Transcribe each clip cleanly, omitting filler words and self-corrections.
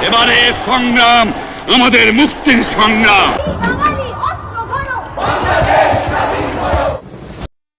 এবারে সংগ্রাম আমাদের মুক্তির সংগ্রাম।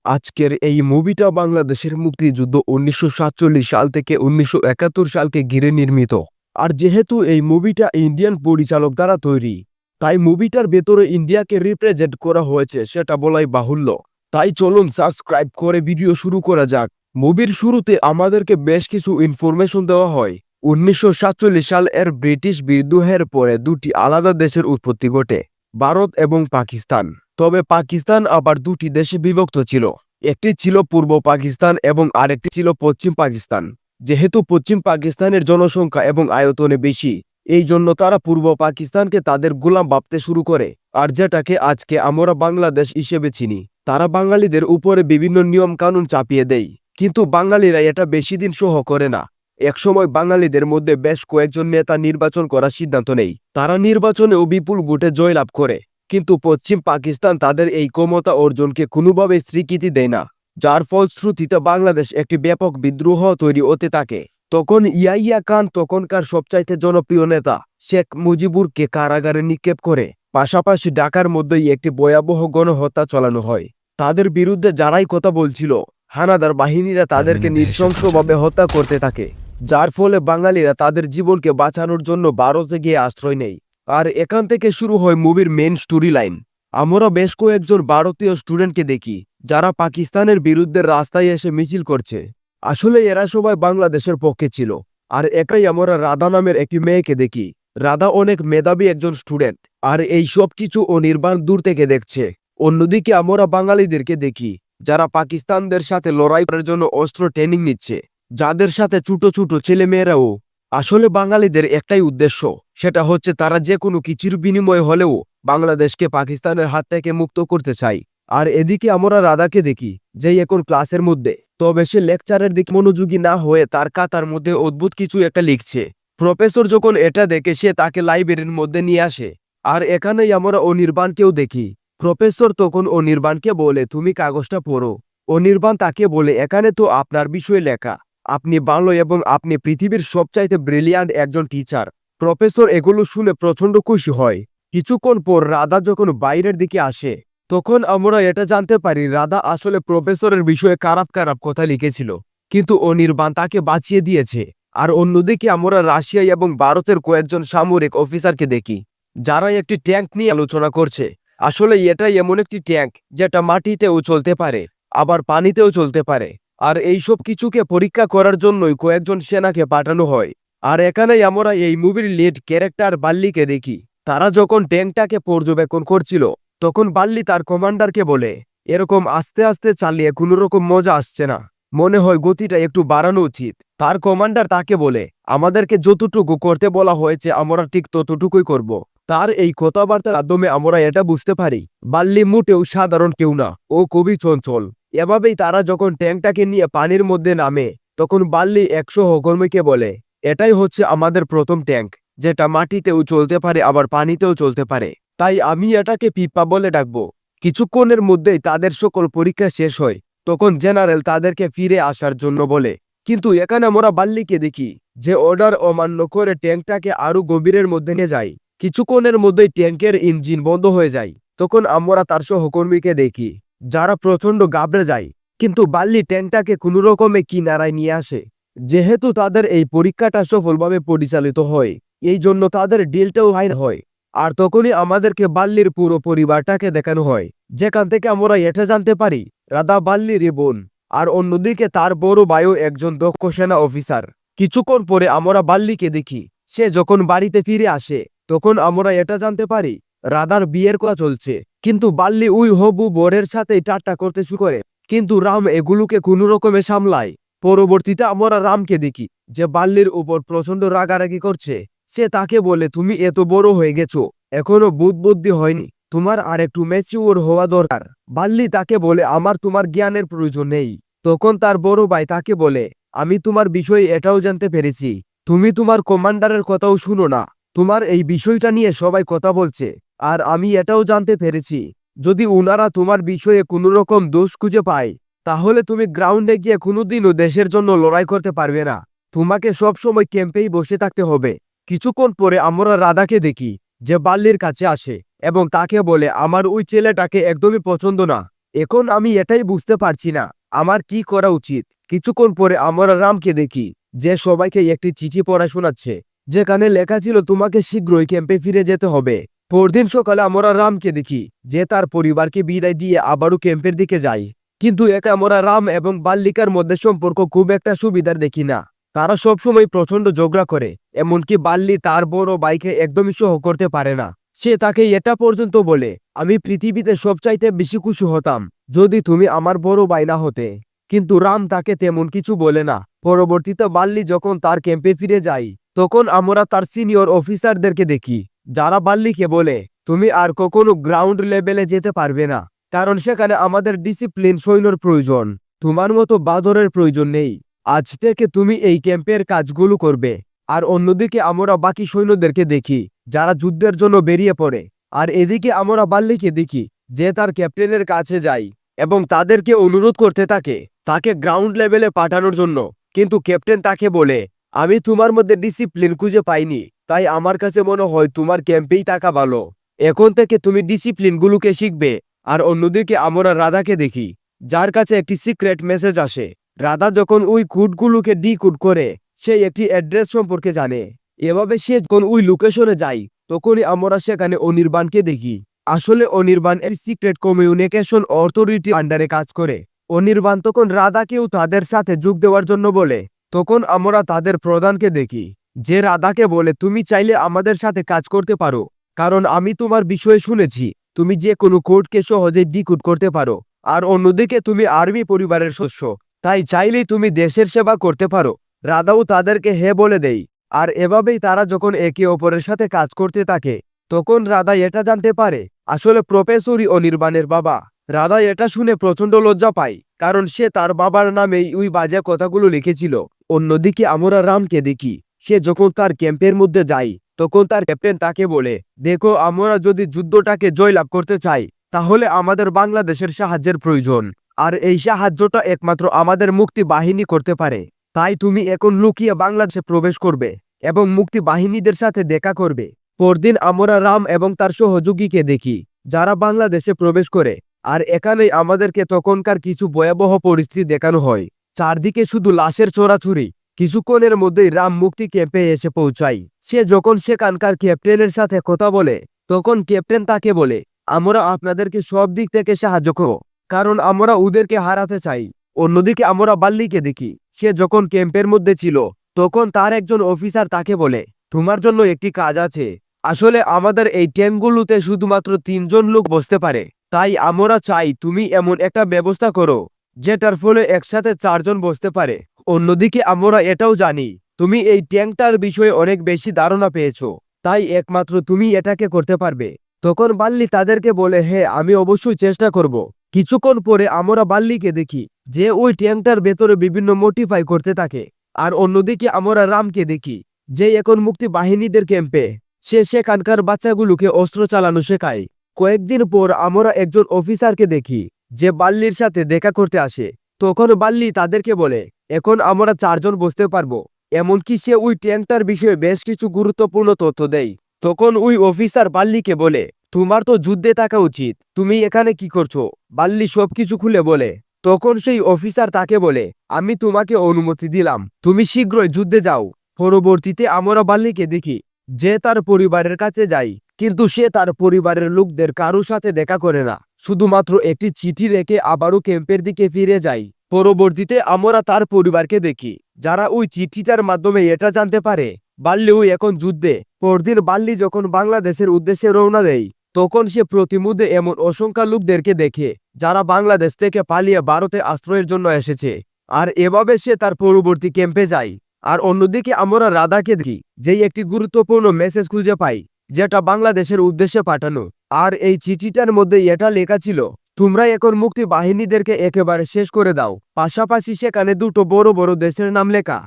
আজকের এই মুভিটা বাংলাদেশের মুক্তিযুদ্ধ 1947 সাল থেকে 1971 সালকে ঘিরে নির্মিত। আর যেহেতু এই মুভিটা ইন্ডিয়ান পরিচালক দ্বারা তৈরি, তাই মুভিটার ভেতরে ইন্ডিয়াকে রিপ্রেজেন্ট করা হয়েছে সেটা বলাই বাহুল্য। তাই চলুন সাবস্ক্রাইব করে ভিডিও শুরু করা যাক। মুভির শুরুতে আমাদেরকে বেশ কিছু ইনফরমেশন দেওয়া হয়। 1947 সাল এর ব্রিটিশ বিদ্রোহের পরে দুটি আলাদা দেশের উৎপত্তি ঘটে, ভারত এবং পাকিস্তান। তবে পাকিস্তান আবার দুটি দেশে বিভক্ত ছিল, একটি ছিল পূর্ব পাকিস্তান এবং আরেকটি ছিল পশ্চিম পাকিস্তান। যেহেতু পশ্চিম পাকিস্তানের জনসংখ্যা এবং আয়তনে বেশি, এই জন্য তারা পূর্ব পাকিস্তানকে তাদের গোলাম ভাবতে শুরু করে, আর যেটাকে আজকে আমরা বাংলাদেশ হিসেবে চিনি। তারা বাঙালিদের উপরে বিভিন্ন নিয়ম কানুন চাপিয়ে দেয়, কিন্তু বাঙালিরা এটা বেশি দিন সহ করে না। একসময় বাঙালিদের মধ্যে বেশ কয়েকজন নেতা নির্বাচন করার সিদ্ধান্ত নেয়। তারা নির্বাচনেও বিপুল ভোটে জয়লাভ করে, কিন্তু পশ্চিম পাকিস্তান তাদের এই ক্ষমতা অর্জনকে কোনোভাবে স্বীকৃতি দেয় না, যার ফলশ্রুতিতে বাংলাদেশ একটি ব্যাপক বিদ্রোহ তৈরি হতে থাকে। তখন ইয়াহিয়া খান তখনকার সবচাইতে জনপ্রিয় নেতা শেখ মুজিবুরকে কারাগারে নিক্ষেপ করে। পাশাপাশি ঢাকার মধ্যেই একটি ভয়াবহ গণহত্যা চালানো হয়। তাদের বিরুদ্ধে যারাই কথা বলছিল, হানাদার বাহিনীরা তাদেরকে নৃশংসভাবে হত্যা করতে থাকে, যার ফলে বাঙালিরা তাদের জীবনকে বাঁচানোর জন্য ভারতে গিয়ে আশ্রয় নেয়। আর এখান থেকে শুরু হয় মুভির মেন স্টোরি লাইন। আমরা বেশ কয়েকজন ভারতীয় স্টুডেন্টকে দেখি যারা পাকিস্তানের বিরুদ্ধে রাস্তায় এসে মিছিল করছে। আসলে এরা সবাই বাংলাদেশের পক্ষে ছিল। আর একাই আমরা রাধা নামের একটি মেয়েকে দেখি। রাধা অনেক মেধাবী একজন স্টুডেন্ট, আর এই সব কিছু ও নির্বাণ দূর থেকে দেখছে। অন্যদিকে আমরা বাঙালিদেরকে দেখি যারা পাকিস্তানদের সাথে লড়াই করার জন্য অস্ত্র ট্রেনিং নিচ্ছে, যাদের সাথে ছোট ছোট ছেলে মেয়েরাও। আসলে বাঙালিদের একটাই উদ্দেশ্য, সেটা হচ্ছে তারা যে কোনো কিছুর বিনিময় হলেও বাংলাদেশকে পাকিস্তানের হাত থেকে মুক্ত করতে চায়। আর এদিকে আমরা রাধাকে দেখি যে এখন ক্লাসের মধ্যে, তবে সে লেকচারের দিকে মনোযোগী না হয়ে তার খাতার মধ্যে অদ্ভুত কিছু একটা লিখছে। প্রফেসর যখন এটা দেখে সে তাকে লাইব্রেরির মধ্যে নিয়ে আসে। আর এখানেই আমরা অনির্বাণকেও দেখি। প্রফেসর তখন অনির্বাণকে বলে, তুমি কাগজটা পড়ো। অনির্বাণ তাকে বলে, এখানে তো আপনার বিষয়ে লেখা, আপনি ভালো এবং আপনি পৃথিবীর সবচাইতে ব্রিলিয়ান্ট একজন টিচার। প্রফেসর এগুলো শুনে প্রচন্ড খুশি হয়। কিছুক্ষণ পর রাধা যখন বাইরের দিকে আসে, তখন আমরা এটা জানতে পারি রাধা আসলে প্রফেসরের বিষয়ে খারাপ খারাপ কথা লিখেছিল, কিন্তু অনির্বাণ তাকে বাঁচিয়ে দিয়েছে। আর অন্যদিকে আমরা রাশিয়া এবং ভারতের কয়েকজন সামরিক অফিসারকে দেখি যারা একটি ট্যাঙ্ক নিয়ে আলোচনা করছে। আসলে এটাই এমন একটি ট্যাঙ্ক যেটা মাটিতেও চলতে পারে, আবার পানিতেও চলতে পারে। আর এই সব কিছুকে পরীক্ষা করার জন্যই কয়েকজন সেনাকে পাঠানো হয়। আর এখানেই আমরা এই মুভির লিড ক্যারেক্টার বাল্লিকে দেখি। তারা যখন ট্যাঙ্কটাকে পর্যবেক্ষণ করছিল, তখন বাল্লি তার কমান্ডারকে বলে, এরকম আস্তে আস্তে চালিয়ে কোনো রকম মজা আসছে না, মনে হয় গতিটা একটু বাড়ানো উচিত। তার কমান্ডার তাকে বলে, আমাদেরকে যতটুকু করতে বলা হয়েছে আমরা ঠিক ততটুকুই করব। তার এই কথাবার্তার মাধ্যমে আমরা এটা বুঝতে পারি বাল্লি মোটেও সাধারণ কেউ না, ও খুবই চঞ্চল। এভাবেই তারা যখন ট্যাঙ্কটাকে নিয়ে পানির মধ্যে নামে, তখন বাল্লি 100 সহকর্মীকে বলে, এটাই হচ্ছে আমাদের প্রথম ট্যাঙ্ক, যেটা মাটিতেও চলতে পারে আবার পানিতেও চলতে পারে, তাই আমি এটাকে পিপা বলে ডাকবো। কিছুক্ষণের মধ্যেই তাদের সকল পরীক্ষা শেষ হয়। তখন জেনারেল তাদেরকে ফিরে আসার জন্য বলে, কিন্তু এখানে আমরা বাল্লিকে দেখি যে অর্ডার অমান্য করে ট্যাঙ্কটাকে আরো গভীরের মধ্যে নিয়ে যায়। কিছুক্ষণের মধ্যেই ট্যাঙ্কের ইঞ্জিন বন্ধ হয়ে যায়। তখন আমরা তার সহকর্মীকে দেখি যারা প্রচন্ড ঘাবড়ে যায়, কিন্তু বাল্লি ট্যাঙ্কটাকে কোনো রকমে কিনারায় নিয়ে আসে। যেহেতু তাদের এই পরীক্ষাটা সফলভাবে পরিচালিত হয়, এই জন্য তাদের ডিলটাও ফাইন হয়। আর তখনই আমাদেরকে বাল্লির পুরো পরিবারটাকে দেখানো হয়, যেখান থেকে আমরা এটা জানতে পারি রাধা বাল্লির বোন। আর অন্যদিকে তার বড় ভাইও একজন দক্ষ সেনা অফিসার। কিছুক্ষণ পরে আমরা বাল্লিকে দেখি সে যখন বাড়িতে ফিরে আসে, তখন আমরা এটা জানতে পারি রাধার বিয়ের কথা চলছে, কিন্তু বাল্লি ওই হবু বরের সাথে ঠাট্টা করতে শুরু করে, কিন্তু রাম এগুলোকে কোনো রকমে সামলায়। পরবর্তীতে আমরা রামকে দেখি যে বাল্লির উপর প্রচন্ড রাগারাগি করছে। সে তাকে বলে, তুমি এত বড় হয়ে গেছো, এখনো বুদ্ধি হয়নি, তোমার আর একটু ম্যাচিউর হওয়া দরকার। বাল্লি তাকে বলে, আমার তোমার জ্ঞানের প্রয়োজন নেই। তখন তার বড় ভাই তাকে বলে, আমি তোমার বিষয়ে এটাও জানতে পেরেছি, তুমি তোমার কমান্ডারের কথাও শুনো না, তোমার এই বিষয়টা নিয়ে সবাই কথা বলছে। আর আমি এটাও জানতে পেরেছি, যদি ওনারা তোমার বিষয়ে কোনো রকম দোষ খুঁজে পায়, তাহলে তুমি গ্রাউন্ডে গিয়ে কোনোদিনও দেশের জন্য লড়াই করতে পারবে না, তোমাকে সব সময় ক্যাম্পেই বসে থাকতে হবে। কিছুক্ষণ পরে আমরা রাধাকে দেখি যে বাল্লির কাছে আসে এবং তাকে বলে আমার ওই ছেলেটাকে একদমই পছন্দ না। এখন আমি এটাই বুঝতে পারছি না আমার কি করা উচিত। কিছুক্ষণ পরে আমরা রামকে দেখি যে সবাইকে একটি চিঠি পড়া শোনাচ্ছে যেখানে লেখা ছিল তোমাকে শীঘ্রই ক্যাম্পে ফিরে যেতে হবে। পরদিন সকালে আমরা রামকে দেখি যে তার পরিবারকে বিদায় দিয়ে আবারও ক্যাম্পের দিকে যায়। কিন্তু একা আমরা রাম এবং বাল্লিকার মধ্যে সম্পর্ক খুব একটা সুবিধার দেখি না। তারা সবসময় প্রচন্ড ঝগড়া করে, এমনকি বাল্লি তার বড় ভাইকে একদমই সহ করতে পারে না। সে তাকে এটা পর্যন্ত বলে আমি পৃথিবীতে সবচাইতে বেশি খুশি হতাম যদি তুমি আমার বড় ভাই না হতে। কিন্তু রাম তাকে তেমন কিছু বলে না। পরবর্তীতে বাল্লি যখন তার ক্যাম্পে ফিরে যায় তখন আমরা তার সিনিয়র অফিসারদেরকে দেখি যারা বাল্লিকে বলে তুমি আর কখনো গ্রাউন্ড লেভেলে যেতে পারবে না, কারণ সেখানে আমাদের ডিসিপ্লিন সৈন্যর প্রয়োজন, তোমার মতো বাদরের প্রয়োজন নেই। আজ থেকে তুমি এই ক্যাম্পের কাজগুলো করবে। আর অন্যদিকে আমরা বাকি সৈন্যদেরকে দেখি যারা যুদ্ধের জন্য বেরিয়ে পড়ে। আর এদিকে আমরা বাল্লিকে দেখি যে তার ক্যাপ্টেনের কাছে যায় এবং তাদেরকে অনুরোধ করতে থাকে তাকে গ্রাউন্ড লেভেলে পাঠানোর জন্য। কিন্তু ক্যাপ্টেন তাকে বলে আমি তোমার মধ্যে ডিসিপ্লিন খুঁজে পাইনি, তাই আমার কাছে মনে হয় তোমার ক্যাম্পেই থাকা ভালো। এখন থেকে তুমি ডিসিপ্লিনগুলোকে শিখবে। আর অন্যদিকে আমরা রাধাকে দেখি যার কাছে একটি সিক্রেট মেসেজ আসে। রাধা যখন ওই কোডগুলোকে ডিকোড করে সে একটি অ্যাড্রেস সম্পর্কে জানে। এভাবে সে যখন ওই লোকেশনে যায় তখনই আমরা সেখানে অনির্বাণকে দেখি। আসলে অনির্বাণ এর সিক্রেট কমিউনিকেশন অথরিটি আন্ডারে কাজ করে। অনির্বাণ তখন রাধাকেও তাদের সাথে যোগ দেওয়ার জন্য বলে। তখন আমরা তাদের প্রধানকে দেখি যে রাধাকে বলে তুমি চাইলে আমাদের সাথে কাজ করতে পারো, কারণ আমি তোমার বিষয়ে শুনেছি তুমি যে কোনো কোডকে সহজে ডিকোড করতে পারো। আর অন্যদিকে তুমি আর্মি পরিবারের সদস্য, তাই চাইলেই তুমি দেশের সেবা করতে পারো। রাধাও তাদেরকে হ্যাঁ বলে দেয়। আর এভাবেই তারা যখন একে অপরের সাথে কাজ করতে থাকে তখন রাধা এটা জানতে পারে আসলে প্রফেসরই অনির্বাণের বাবা। রাধা এটা শুনে প্রচন্ড লজ্জা পায়, কারণ সে তার বাবার নামেই ওই বাজে কথাগুলো লিখেছিল। অন্যদিকে আমরা রামকে দেখি সে যখন তার ক্যাম্পের মধ্যে যায় তখন তার ক্যাপ্টেন তাকে বলে দেখো আমরা যদি যুদ্ধটাকে জয়লাভ করতে চাই তাহলে আমাদের বাংলাদেশের সাহায্যের প্রয়োজন। আর এই সাহায্যটা একমাত্র আমাদের মুক্তি বাহিনী করতে পারে। তাই তুমি এখন লুকিয়ে বাংলাদেশে প্রবেশ করবে এবং মুক্তি বাহিনীদের সাথে দেখা করবে। পরদিন আমরা রাম এবং তার সহযোগীকে দেখি যারা বাংলাদেশে প্রবেশ করে। আর এখানেই আমাদেরকে তখনকার কিছু ভয়াবহ পরিস্থিতি দেখানো হয়। চারদিকে শুধু লাশের চোরাচুরি। কিছুক্ষণের মধ্যেই রাম মুক্তি ক্যাম্পে এসে পৌঁছায়। সে যখন সেখানকার ক্যাপ্টেনের সাথে কথা বলে তখন ক্যাপ্টেন তাকে বলে আমরা আপনাদেরকে সব দিক থেকে সাহায্য করব, কারণ আমরা ওদেরকে হারাতে চাই। অন্যদিকে আমরা বাল্লিকে দেখি সে যখন ক্যাম্পের মধ্যে ছিল তখন তার একজন অফিসার তাকে বলে তোমার জন্য একটি কাজ আছে। আসলে আমাদের এই ট্যাঙ্কগুলোতে শুধুমাত্র 3 জন লোক বসতে পারে, তাই আমরা চাই তুমি এমন একটা ব্যবস্থা করো যেটার ফলে একসাথে 4 জন বসতে পারে। অন্যদিকে আমরা এটাও জানি তুমি এই ট্যাঙ্কটার বিষয়ে অনেক বেশি ধারণা পেয়েছো, তাই একমাত্র তুমি এটাকে করতে পারবে। তখন বাল্লি তাদেরকে বলে হ্যাঁ আমি অবশ্যই চেষ্টা করব। কিছুক্ষণ পরে আমরা বাল্লিকে দেখি যে ওই ট্যাঙ্কটার ভেতরে বিভিন্ন মডিফাই করতে থাকে। আর অন্যদিকে আমরা রামকে দেখি যে এখন মুক্তি বাহিনীদের ক্যাম্পে সে সেখানকার বাচ্চাগুলোকে অস্ত্র চালানো শেখায়। কয়েকদিন পর আমরা একজন অফিসারকে দেখি যে বাল্লির সাথে দেখা করতে আসে। তখন বাল্লি তাদেরকে বলে এখন আমরা 4 জন বসতে পারবো। এমনকি সে ওই ট্যাঙ্কটার বিষয়ে বেশ কিছু গুরুত্বপূর্ণ তথ্য দেয়। তখন ওই অফিসার বাল্লিকে বলে তোমার তো যুদ্ধে থাকা উচিত, তুমি এখানে কি করছো? বাল্লি সবকিছু খুলে বলে। তখন সেই অফিসার তাকে বলে আমি তোমাকে অনুমতি দিলাম, তুমি শীঘ্রই যুদ্ধে যাও। পরবর্তীতে আমরা বাল্লিকে দেখি যে তার পরিবারের কাছে যায়, কিন্তু সে তার পরিবারের লোকদের কারোর সাথে দেখা করে না, শুধুমাত্র একটি চিঠি রেখে আবারও ক্যাম্পের দিকে ফিরে যায়। পরবর্তীতে আমরা তার পরিবারকে দেখি যারা ওই চিঠিটার মাধ্যমে এটা জানতে পারে বাল্লিও এখন যুদ্ধে। পরদিন বাল্লি যখন বাংলাদেশের উদ্দেশ্যে রওনা দেয় তখন সে প্রতিমধ্যে এমন অসংখ্য লোকদেরকে দেখে যারা বাংলাদেশ থেকে পালিয়ে ভারতে আশ্রয়ের জন্য এসেছে। আর এভাবে সে তার পরবর্তী ক্যাম্পে যায়। আর অন্যদিকে আমরা রাধাকে দেখি যেই একটি গুরুত্বপূর্ণ মেসেজ খুঁজে পাই যেটা বাংলাদেশের উদ্দেশ্যে পাঠানো। আর এই চিঠিটার মধ্যে এটা লেখা ছিল তোমরা এখন মুক্তি বাহিনীদেরকে একেবারে শেষ করে দাও। পাশাপাশি সেখানে দুটো বড় বড় দেশের নাম লেখা,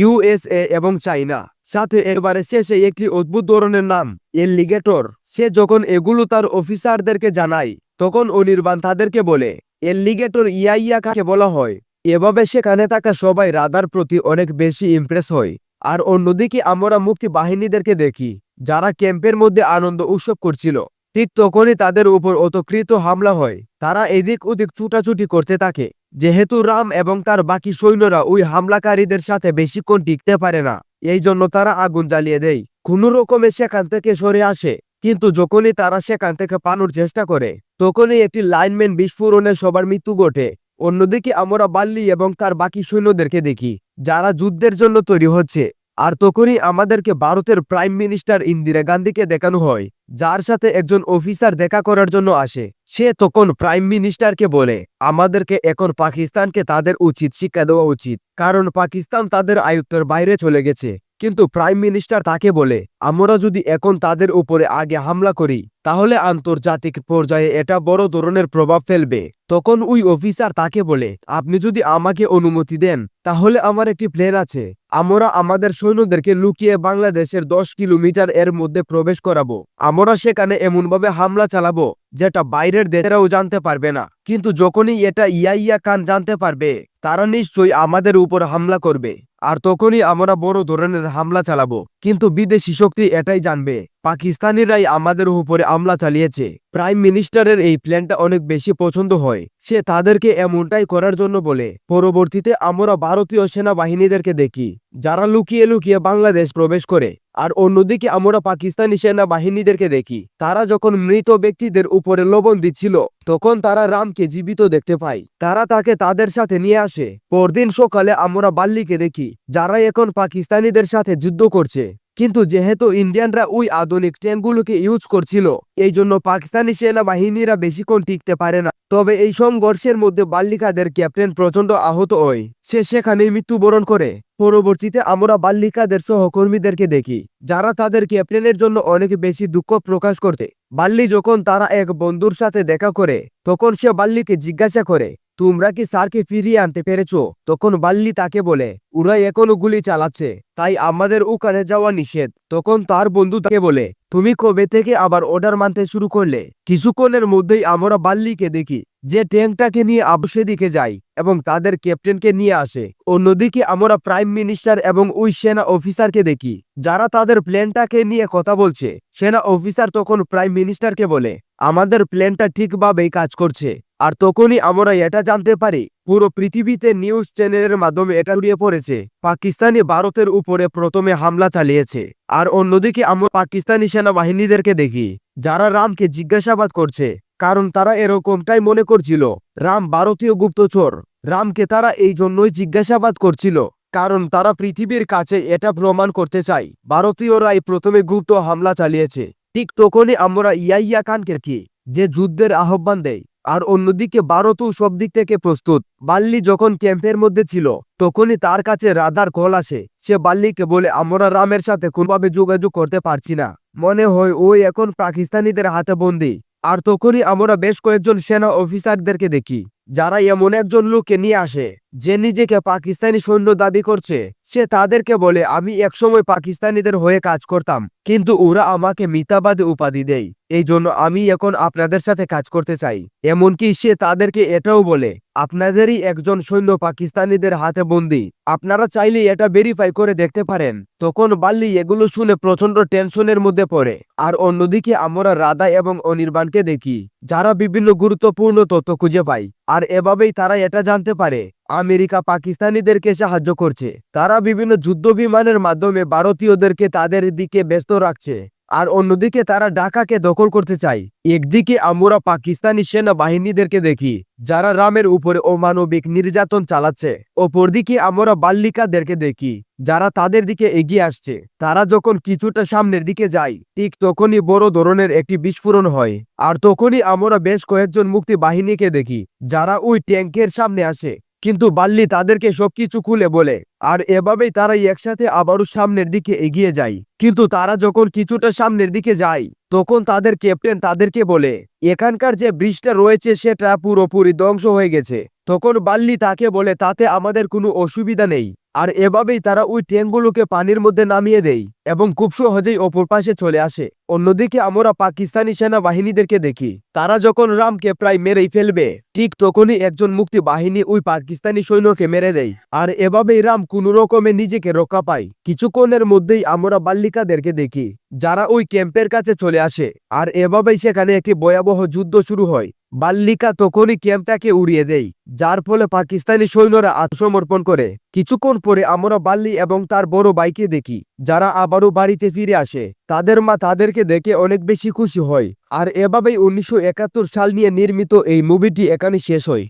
USA এবং চাইনা, সাথে একেবারে শেষে একটি অদ্ভুত ধরনের নাম এলিগেটর। সে যখন এগুলো তার অফিসারদেরকে জানায় তখন অনির্বাণ তাদেরকে বলে এলিগেটর ইয়া কাকে বলা হয়। এভাবে সেখানে থাকা সবাই রাধার প্রতি অনেক বেশি ইমপ্রেস হয়। আর অন্যদিকে আমরা মুক্তি বাহিনীদেরকে দেখি যারা ক্যাম্পের মধ্যে আনন্দ উৎসব করছিল। ঠিক তখনই তাদের উপর অতর্কিত হামলা হয়। তারা এদিক ওদিক ছুটাছুটি করতে থাকে। যেহেতু রাম এবং তার বাকি সৈন্যরা ওই হামলাকারীদের সাথে বেশিক্ষণ টিকতে পারে না, এই জন্য তারা আগুন জ্বালিয়ে দেয়। কোনো রকমে সেখান থেকে সরে আসে, কিন্তু যখনই তারা সেখান থেকে পালানোর চেষ্টা করে তখনই একটি লাইনম্যান বিস্ফোরণে সবার মৃত্যু ঘটে। অন্যদিকে আমরা বাল্লি এবং তার বাকি সৈন্যদেরকে দেখি যারা যুদ্ধের জন্য তৈরি হচ্ছে। আর তখনই আমাদেরকে ভারতের প্রাইম মিনিস্টার ইন্দিরা গান্ধীকে দেখানো হয়, যার সাথে একজন অফিসার দেখা করার জন্য আসে। সে তখন প্রাইম মিনিস্টারকে বলে, আমাদেরকে এখন পাকিস্তানকে তাদের উচিত শিক্ষা দেওয়া উচিত, কারণ পাকিস্তান তাদের আয়ত্তের বাইরে চলে গেছে। কিন্তু প্রাইম মিনিস্টার তাকে বলে, আমরা যদি এখন তাদের উপরে আগে হামলা করি তাহলে আন্তর্জাতিক পর্যায়ে এটা বড় ধরনের প্রভাব ফেলবে। তখন ওই অফিসার তাকে বলে, আপনি যদি আমাকে অনুমতি দেন তাহলে আমার একটি প্ল্যান আছে। আমরা আমাদের সৈন্যদেরকে লুকিয়ে বাংলাদেশের 10 কিলোমিটার এর মধ্যে প্রবেশ করাবো। আমরা সেখানে এমনভাবে হামলা চালাবো যেটা বাইরের দেশেরাও জানতে পারবে না। কিন্তু যখনই এটা ইয়াহিয়া খান জানতে পারবে তারা নিশ্চয়ই আমাদের উপর হামলা করবে, আর তখনই আমরা বড় ধরনের হামলা চালাবো। কিন্তু বিদেশি শক্তি এটাই জানবে পাকিস্তানিরাই আমাদের উপরে হামলা চালিয়েছে। প্রাইম মিনিস্টারের এই প্ল্যানটা অনেক বেশি পছন্দ হয়। সে তাদেরকে এমনটাই করার জন্য বলে। পরবর্তীতে আমরা ভারতীয় সেনাবাহিনীদেরকে দেখি যারা লুকিয়ে লুকিয়ে বাংলাদেশ প্রবেশ করে। আর অন্যদিকে আমরা পাকিস্তানি সেনাবাহিনীদেরকে দেখি তারা যখন মৃত ব্যক্তিদের উপরে লবণ দিচ্ছিল তখন তারা রামকে জীবিত দেখতে পায়। তারা তাকে তাদের সাথে নিয়ে আসে। পরদিন সকালে আমরা বাল্লিকে দেখি যারা এখন পাকিস্তানিদের সাথে যুদ্ধ করছে। কিন্তু যেহেতু ইন্ডিয়ানরা ওই আধুনিক ট্যাঙ্কগুলোকে ইউজ করছিল, এই জন্য পাকিস্তানি সেনাবাহিনীরা বেশিক্ষণ টিকতে পারে না। তবে এই সংঘর্ষের মধ্যে বাল্লিকাদের ক্যাপ্টেন প্রচন্ড আহত হয়। সে সেখানেই মৃত্যুবরণ করে। পরবর্তীতে আমরা বাল্লিকাদের সহকর্মীদেরকে দেখি যারা তাদের ক্যাপ্টেনের জন্য অনেক বেশি দুঃখ প্রকাশ করতে। বাল্লি যখন তারা এক বন্ধুর সাথে দেখা করে তখন সে বাল্লিকে জিজ্ঞাসা করে, তোমরা কি স্যারকে ফিরিয়ে আনতে পেরেছো? তখন বাল্লি তাকে বলে, ওরা এখনো গুলি চালাচ্ছে, তাই আমাদের ওখানে যাওয়া নিষেধ। তখন তার বন্ধু তাকে বলে, তুমি কবে থেকে আবার অর্ডার মানতে শুরু করলে? কিছুক্ষণের মধ্যেই আমরা বাল্লিকে দেখি যে ট্যাঙ্কটাকে নিয়ে সেদিকে যায় এবং তাদের ক্যাপ্টেনকে নিয়ে আসে। অন্যদিকে আমরা প্রাইম মিনিস্টার এবং ওই সেনা অফিসারকে দেখি যারা তাদের প্ল্যানটাকে নিয়ে কথা বলছে। সেনা অফিসার তখন প্রাইম মিনিস্টারকে বলে, আমাদের প্ল্যানটা ঠিকভাবেই কাজ করছে। আর তখনই আমরা এটা জানতে পারি পুরো পৃথিবীতে নিউজ চ্যানেলের মাধ্যমে এটা উড়িয়ে পড়েছে পাকিস্তানি ভারতের উপরে প্রথমে হামলা চালিয়েছে। আর অন্যদিকে আমরা পাকিস্তানি সেনাবাহিনীদেরকে দেখি যারা রামকে জিজ্ঞাসাবাদ করছে, কারণ তারা এরকমটাই মনে করছিল রাম ভারতীয় গুপ্তচর। রামকে তারা এই জন্যই জিজ্ঞাসাবাদ করছিল কারণ তারা পৃথিবীর কাছে এটা প্রমাণ করতে চায় ভারতীয়রাই প্রথমে গুপ্ত হামলা চালিয়েছে। ঠিক তখনই আমরা ইয়াহিয়া খানকে কি যে যুদ্ধের আহ্বান দেয়। আর অন্যদিকে ভারতও সব দিক থেকে প্রস্তুত। বাল্লি যখন ক্যাম্পের মধ্যে ছিল তখনই তার কাছে রাদার কল আসে। সে বাল্লিকে বলে, আমরা রামের সাথে কোনোভাবে যোগাযোগ করতে পারছি না, মনে হয় ওই এখন পাকিস্তানিদের হাতে বন্দী। আর তখনই আমরা বেশ কয়েকজন সেনা অফিসারদেরকে দেখি যারা এমন একজন লোককে নিয়ে আসে যে নিজেকে পাকিস্তানি সৈন্য দাবি করছে। সে তাদেরকে বলে, আমি একসময় পাকিস্তানিদের হয়ে কাজ করতাম, কিন্তু ওরা আমাকে মিথ্যাবাদী উপাধি দেয়, এই জন্য আমি এখন আপনাদের সাথে কাজ করতে চাই। এমনকি সে তাদেরকে এটাও বলে, আপনাদেরই একজন সৈন্য পাকিস্তানিদের হাতে বন্দী, আপনারা চাইলে এটা ভেরিফাই করে দেখতে পারেন। তখন বাল্লি এগুলো শুনে প্রচন্ড টেনশনের মধ্যে পড়ে। আর অন্যদিকে আমরা রাধা এবং অনির্বাণকে দেখি যারা বিভিন্ন গুরুত্বপূর্ণ তথ্য খুঁজে পায়। আর এভাবেই তারা এটা জানতে পারে আমেরিকা পাকিস্তানিদেরকে সাহায্য করছে। তারা বিভিন্ন যুদ্ধ বিমানের মাধ্যমে ভারতীয়দেরকে তাদের দিকে ব্যস্ত রাখছে। আর অন্যদিকে তারা ঢাকাকে দখল করতে চায়। একদিকে আমরা পাকিস্তানি সেনাবাহিনীদেরকে দেখি যারা রামের উপরে অমানবিক নির্যাতন চালাচ্ছে। অপরদিকে আমরা বাল্লিকাদেরকে দেখি যারা তাদের দিকে এগিয়ে আসছে। তারা যখন কিছুটা সামনের দিকে যায় ঠিক তখনই বড় ধরনের একটি বিস্ফোরণ হয়। আর তখনই আমরা বেশ কয়েকজন মুক্তি বাহিনীকে দেখি যারা ওই ট্যাঙ্কের সামনে আসে, কিন্তু বাল্লি তাদেরকে সবকিছু খুলে বলে। আর এভাবেই তারা একসাথে আবারও সামনের দিকে এগিয়ে যায়। কিন্তু তারা যখন কিছুটা সামনের দিকে যায় তখন তাদের ক্যাপ্টেন তাদেরকে বলে, এখানকার যে ব্রিজটা রয়েছে সেটা পুরোপুরি ধ্বংস হয়ে গেছে। তখন বাল্লি তাকে বলে, তাতে আমাদের কোনো অসুবিধা নেই। আর এভাবেই তারা ওই ট্যাঙ্কগুলোকে পানির মধ্যে নামিয়ে দেয় এবং খুব সহজেই অপর পাশে চলে আসে। অন্যদিকে আমরা পাকিস্তানি সেনাবাহিনীদেরকে দেখি, তারা যখন রামকে প্রায় মেরেই ফেলবে, ঠিক তখনই একজন মুক্তি বাহিনী ওই পাকিস্তানি সৈন্যকে মেরে দেয়। আর এভাবেই রাম কোনো রকমে নিজেকে রক্ষা পায়। কিছুক্ষণের মধ্যেই আমরা বাল্লিকাদেরকে দেখি, যারা ওই ক্যাম্পের কাছে চলে আসে, আর এভাবেই সেখানে একটি ভয়াবহ যুদ্ধ শুরু হয়। বাল্লিকা তখনই ক্যাম্পটাকে উড়িয়ে দেয়, যার ফলে পাকিস্তানি সৈন্যরা আত্মসমর্পণ করে। কিছুক্ষণ পরে আমরা বাল্লি এবং তার বড় ভাইকে দেখি, যারা আবারও বাড়িতে ফিরে আসে। তাদের মা তাদেরকে দেখে অনেক বেশি খুশি হয়। আর এভাবেই 1971 সাল নিয়ে নির্মিত এই মুভিটি এখানে শেষ হয়।